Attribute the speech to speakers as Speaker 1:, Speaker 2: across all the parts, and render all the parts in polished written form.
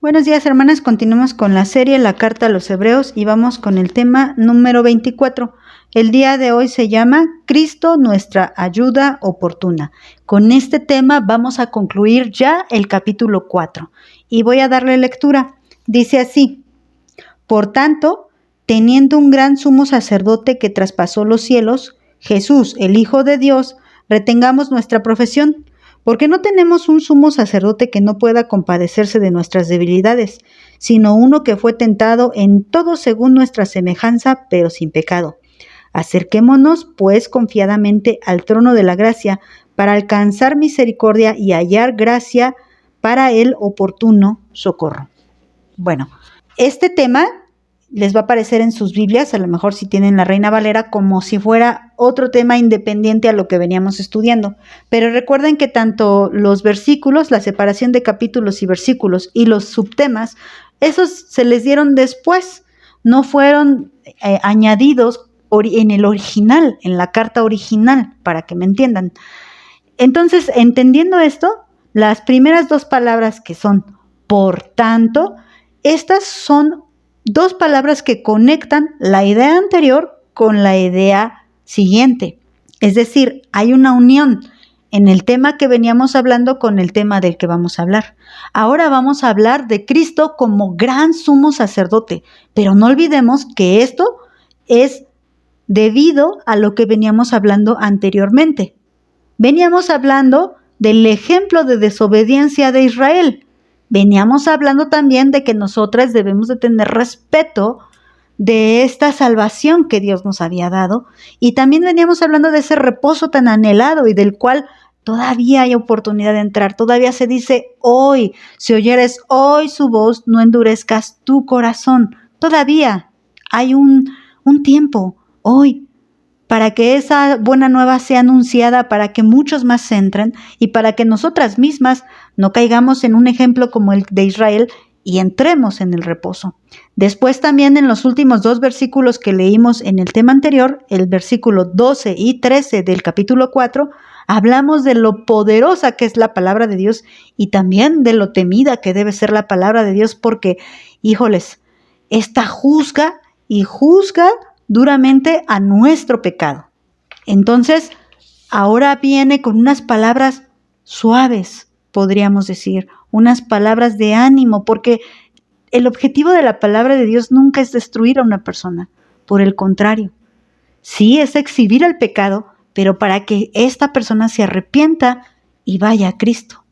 Speaker 1: Buenos días, hermanas. Continuamos con la serie La Carta a los Hebreos y vamos con el tema número 24. El día de hoy se llama Cristo, nuestra ayuda oportuna. Con este tema vamos a concluir ya el capítulo 4 y voy a darle lectura. Dice así: Por tanto, teniendo un gran sumo sacerdote que traspasó los cielos, Jesús, el Hijo de Dios, retengamos nuestra profesión. Porque no tenemos un sumo sacerdote que no pueda compadecerse de nuestras debilidades, sino uno que fue tentado en todo según nuestra semejanza, pero sin pecado. Acerquémonos, pues, confiadamente al trono de la gracia, para alcanzar misericordia y hallar gracia para el oportuno socorro. Bueno, este tema les va a aparecer en sus Biblias, a lo mejor si tienen la Reina Valera, como si fuera otro tema independiente a lo que veníamos estudiando. Pero recuerden que tanto los versículos, la separación de capítulos y versículos y los subtemas, esos se les dieron después, no fueron añadidos en el original, en la carta original, para que me entiendan. Entonces, entendiendo esto, las primeras dos palabras que son por tanto, estas son dos palabras que conectan la idea anterior con la idea siguiente. Es decir, hay una unión en el tema que veníamos hablando con el tema del que vamos a hablar. Ahora vamos a hablar de Cristo como gran sumo sacerdote, pero no olvidemos que esto es debido a lo que veníamos hablando anteriormente. Veníamos hablando del ejemplo de desobediencia de Israel. Veníamos hablando también de que nosotras debemos de tener respeto de esta salvación que Dios nos había dado, y también veníamos hablando de ese reposo tan anhelado y del cual todavía hay oportunidad de entrar. Todavía se dice hoy, si oyeres hoy su voz, no endurezcas tu corazón. Todavía hay un tiempo hoy para que esa buena nueva sea anunciada, para que muchos más entren y para que nosotras mismas no caigamos en un ejemplo como el de Israel y entremos en el reposo. Después también en los últimos dos versículos que leímos en el tema anterior, el versículo 12 y 13 del capítulo 4, hablamos de lo poderosa que es la palabra de Dios y también de lo temida que debe ser la palabra de Dios, porque, híjoles, esta juzga y juzga duramente a nuestro pecado. Entonces, ahora viene con unas palabras suaves, podríamos decir, unas palabras de ánimo, porque el objetivo de la palabra de Dios nunca es destruir a una persona. Por el contrario, sí es exhibir el pecado, pero para que esta persona se arrepienta y vaya a Cristo.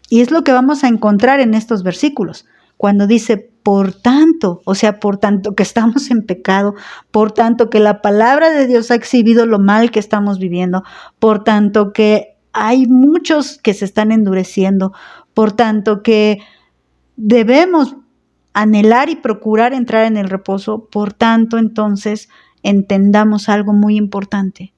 Speaker 1: Y es lo que vamos a encontrar en estos versículos, cuando dice por tanto, o sea, por tanto que estamos en pecado, por tanto que la palabra de Dios ha exhibido lo mal que estamos viviendo, por tanto que hay muchos que se están endureciendo, por tanto que debemos anhelar y procurar entrar en el reposo. Por tanto, entonces, entendamos algo muy importante,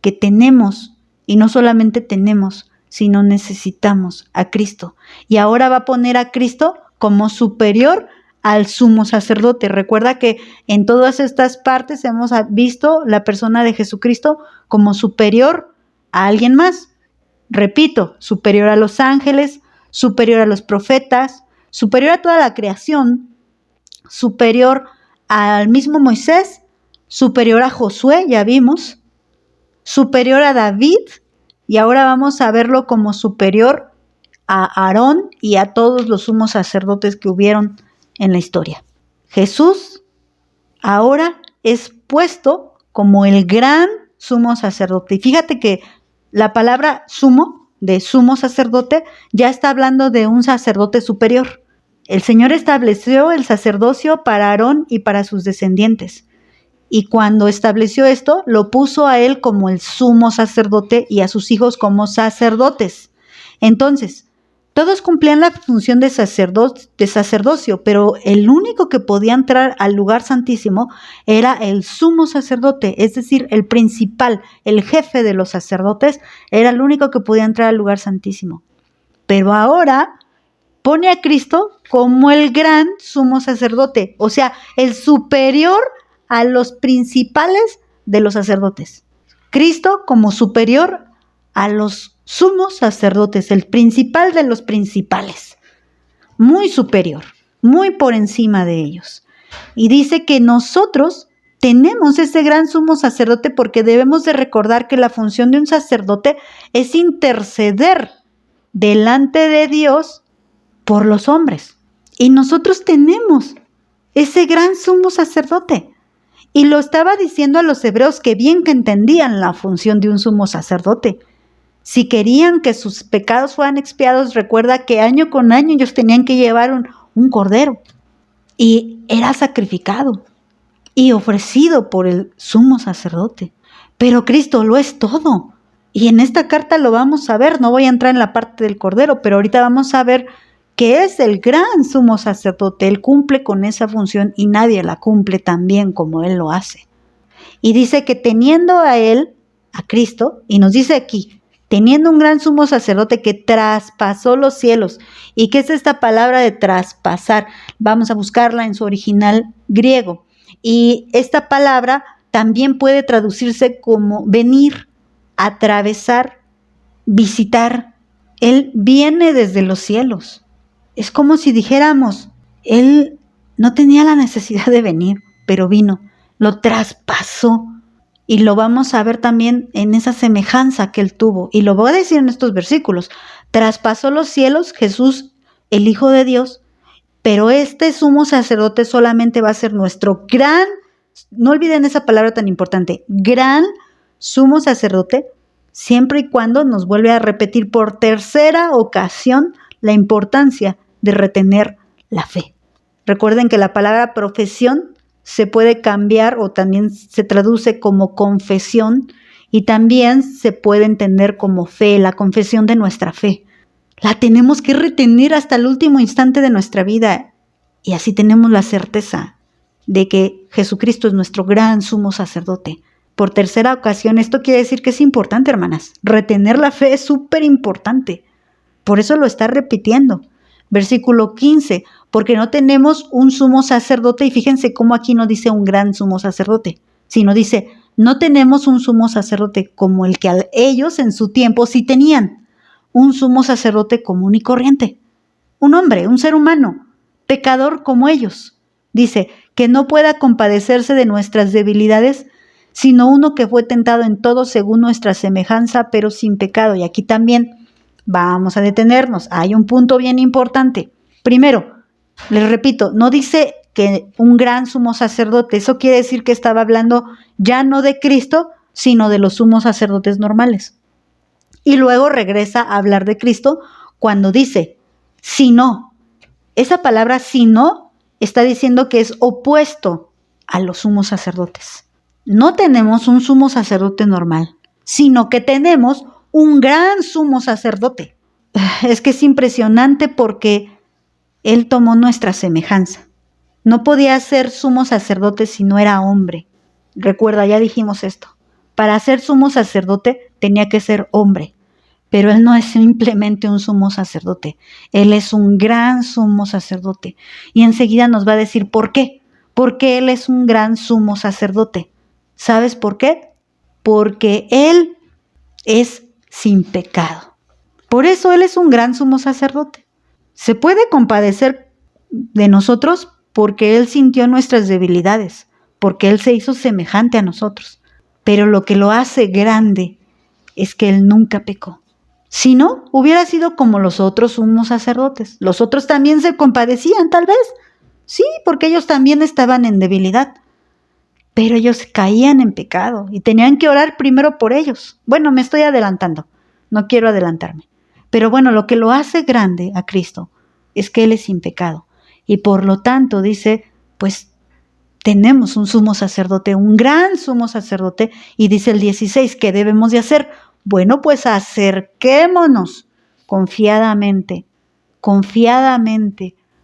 Speaker 1: que tenemos, y no solamente tenemos, sino necesitamos a Cristo. Y ahora va a poner a Cristo como superior al sumo sacerdote. Recuerda que en todas estas partes hemos visto la persona de Jesucristo como superior a alguien más. Repito, superior a los ángeles, superior a los profetas, superior a toda la creación, superior al mismo Moisés, superior a Josué, ya vimos, superior a David, y ahora vamos a verlo como superior a Aarón y a todos los sumos sacerdotes que hubieron en la historia. Jesús ahora es puesto como el gran sumo sacerdote. Y fíjate que la palabra sumo, de sumo sacerdote, ya está hablando de un sacerdote superior. El Señor estableció el sacerdocio para Aarón y para sus descendientes. Y cuando estableció esto, lo puso a él como el sumo sacerdote y a sus hijos como sacerdotes. Entonces, todos cumplían la función de sacerdocio, pero el único que podía entrar al lugar santísimo era el sumo sacerdote, es decir, el principal, el jefe de los sacerdotes, era el único que podía entrar al lugar santísimo. Pero ahora pone a Cristo como el gran sumo sacerdote, o sea, el superior a los principales de los sacerdotes. Cristo como superior a los sumos sacerdotes, el principal de los principales. muy superior, muy por encima de ellos. Y dice que nosotros tenemos ese gran sumo sacerdote porque debemos de recordar que la función de un sacerdote es interceder delante de Dios por los hombres. Y nosotros tenemos ese gran sumo sacerdote. Y lo estaba diciendo a los hebreos que bien que entendían la función de un sumo sacerdote. Si querían que sus pecados fueran expiados, recuerda que año con año ellos tenían que llevar un cordero. Y era sacrificado y ofrecido por el sumo sacerdote. Pero Cristo lo es todo. Y en esta carta lo vamos a ver. No voy a entrar en la parte del cordero, pero ahorita vamos a ver que es el gran sumo sacerdote. Él cumple con esa función y nadie la cumple tan bien como Él lo hace. Y dice que teniendo a Él, a Cristo, y nos dice aquí, teniendo un gran sumo sacerdote que traspasó los cielos. ¿Y qué es esta palabra de traspasar? Vamos a buscarla en su original griego. Y esta palabra también puede traducirse como venir, atravesar, visitar. Él viene desde los cielos. Es como si dijéramos, Él no tenía la necesidad de venir, pero vino, lo traspasó. Y lo vamos a ver también en esa semejanza que Él tuvo. Y lo voy a decir en estos versículos. Traspasó los cielos, Jesús, el Hijo de Dios, pero este sumo sacerdote solamente va a ser nuestro gran, no olviden esa palabra tan importante, gran sumo sacerdote, siempre y cuando nos vuelve a repetir por tercera ocasión la importancia de retener la fe. Recuerden que la palabra profesión se puede cambiar o también se traduce como confesión y también se puede entender como fe, la confesión de nuestra fe. La tenemos que retener hasta el último instante de nuestra vida y así tenemos la certeza de que Jesucristo es nuestro gran sumo sacerdote. Por tercera ocasión, esto quiere decir que es importante, hermanas. Retener la fe es súper importante. Por eso lo está repitiendo. Versículo 15, porque no tenemos un sumo sacerdote, y fíjense cómo aquí no dice un gran sumo sacerdote, sino dice, no tenemos un sumo sacerdote como el que ellos en su tiempo sí tenían, un sumo sacerdote común y corriente, un hombre, un ser humano, pecador como ellos. Dice, que no pueda compadecerse de nuestras debilidades, sino uno que fue tentado en todo según nuestra semejanza, pero sin pecado. Y aquí también vamos a detenernos. Hay un punto bien importante. Primero, les repito, no dice que un gran sumo sacerdote. Eso quiere decir que estaba hablando ya no de Cristo, sino de los sumos sacerdotes normales. Y luego regresa a hablar de Cristo cuando dice, si no. Esa palabra si no está diciendo que es opuesto a los sumos sacerdotes. No tenemos un sumo sacerdote normal, sino que tenemos un gran sumo sacerdote. Es que es impresionante porque Él tomó nuestra semejanza. No podía ser sumo sacerdote si no era hombre. Recuerda, ya dijimos esto. Para ser sumo sacerdote tenía que ser hombre. Pero Él no es simplemente un sumo sacerdote. Él es un gran sumo sacerdote. Y enseguida nos va a decir por qué. Porque Él es un gran sumo sacerdote. ¿Sabes por qué? Porque Él es sin pecado. Por eso Él es un gran sumo sacerdote. Se puede compadecer de nosotros porque Él sintió nuestras debilidades, porque Él se hizo semejante a nosotros. Pero lo que lo hace grande es que Él nunca pecó. Si no, hubiera sido como los otros sumos sacerdotes. Los otros también se compadecían, tal vez. Sí, porque ellos también estaban en debilidad. Pero ellos caían en pecado y tenían que orar primero por ellos. Bueno, me estoy adelantando. No quiero adelantarme. Pero bueno, lo que lo hace grande a Cristo es que Él es sin pecado. Y por lo tanto dice, pues tenemos un sumo sacerdote, un gran sumo sacerdote. Y dice el 16, ¿qué debemos de hacer? Bueno, pues acerquémonos confiadamente,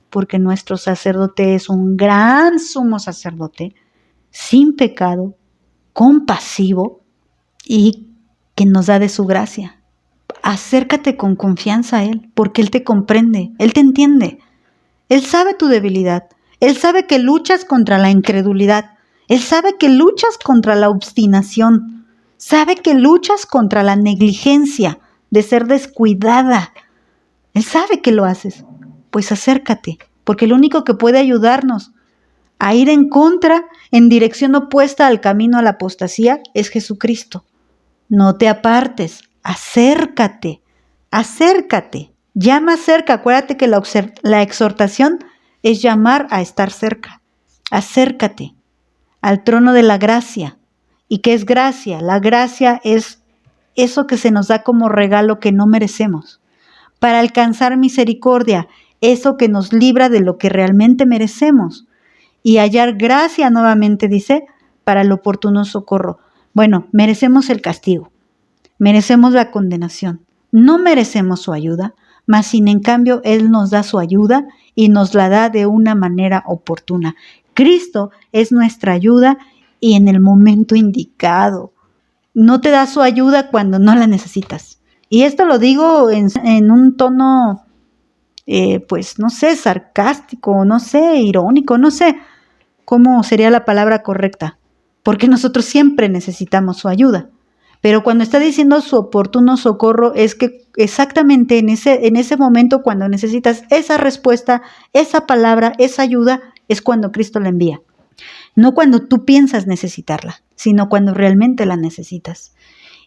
Speaker 1: porque nuestro sacerdote es un gran sumo sacerdote, sin pecado, compasivo y que nos da de su gracia. Acércate con confianza a Él, porque Él te comprende, Él te entiende. Él sabe tu debilidad, Él sabe que luchas contra la incredulidad, Él sabe que luchas contra la obstinación, sabe que luchas contra la negligencia de ser descuidada. Él sabe que lo haces, pues acércate, porque lo único que puede ayudarnos a ir en contra, en dirección opuesta al camino a la apostasía, es Jesucristo. No te apartes, acércate, acércate, llama cerca. Acuérdate que la exhortación es llamar a estar cerca. Acércate al trono de la gracia. ¿Y qué es gracia? La gracia es eso que se nos da como regalo que no merecemos, para alcanzar misericordia, eso que nos libra de lo que realmente merecemos, y hallar gracia, nuevamente dice, para el oportuno socorro. Bueno, merecemos el castigo, merecemos la condenación, no merecemos su ayuda, mas sin en cambio Él nos da su ayuda y nos la da de una manera oportuna. Cristo es nuestra ayuda y en el momento indicado. No te da su ayuda cuando no la necesitas. Y esto lo digo en un tono, pues no sé, sarcástico, no sé, irónico, no sé cómo sería la palabra correcta, porque nosotros siempre necesitamos su ayuda. Pero cuando está diciendo su oportuno socorro, es que exactamente en ese momento, cuando necesitas esa respuesta, esa palabra, esa ayuda, es cuando Cristo la envía. No cuando tú piensas necesitarla, sino cuando realmente la necesitas.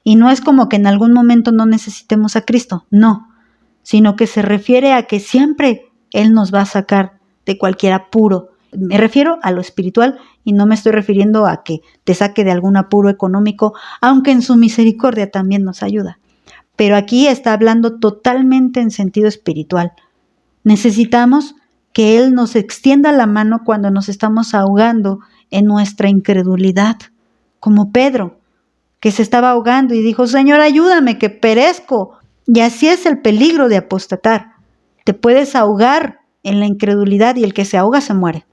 Speaker 1: Y no es como que en algún momento no necesitemos a Cristo, no, sino que se refiere a que siempre Él nos va a sacar de cualquier apuro. Me refiero a lo espiritual y no me estoy refiriendo a que te saque de algún apuro económico, aunque en su misericordia también nos ayuda. Pero aquí está hablando totalmente en sentido espiritual. Necesitamos que Él nos extienda la mano cuando nos estamos ahogando en nuestra incredulidad, como Pedro, que se estaba ahogando y dijo: Señor, ayúdame, que perezco. Y así es el peligro de apostatar. Te puedes ahogar en la incredulidad y el que se ahoga se muere.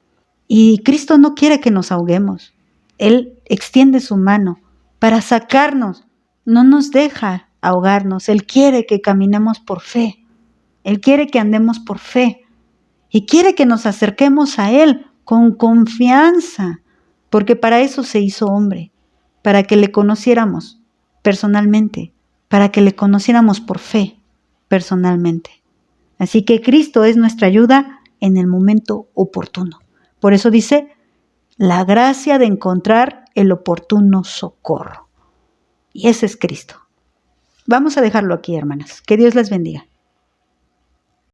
Speaker 1: Y Cristo no quiere que nos ahoguemos. Él extiende su mano para sacarnos, no nos deja ahogarnos. Él quiere que caminemos por fe. Él quiere que andemos por fe. Y quiere que nos acerquemos a Él con confianza, porque para eso se hizo hombre, para que le conociéramos personalmente, para que le conociéramos por fe personalmente. Así que Cristo es nuestra ayuda en el momento oportuno. Por eso dice, la gracia de encontrar el oportuno socorro. Y ese es Cristo. Vamos a dejarlo aquí, hermanas. Que Dios les bendiga.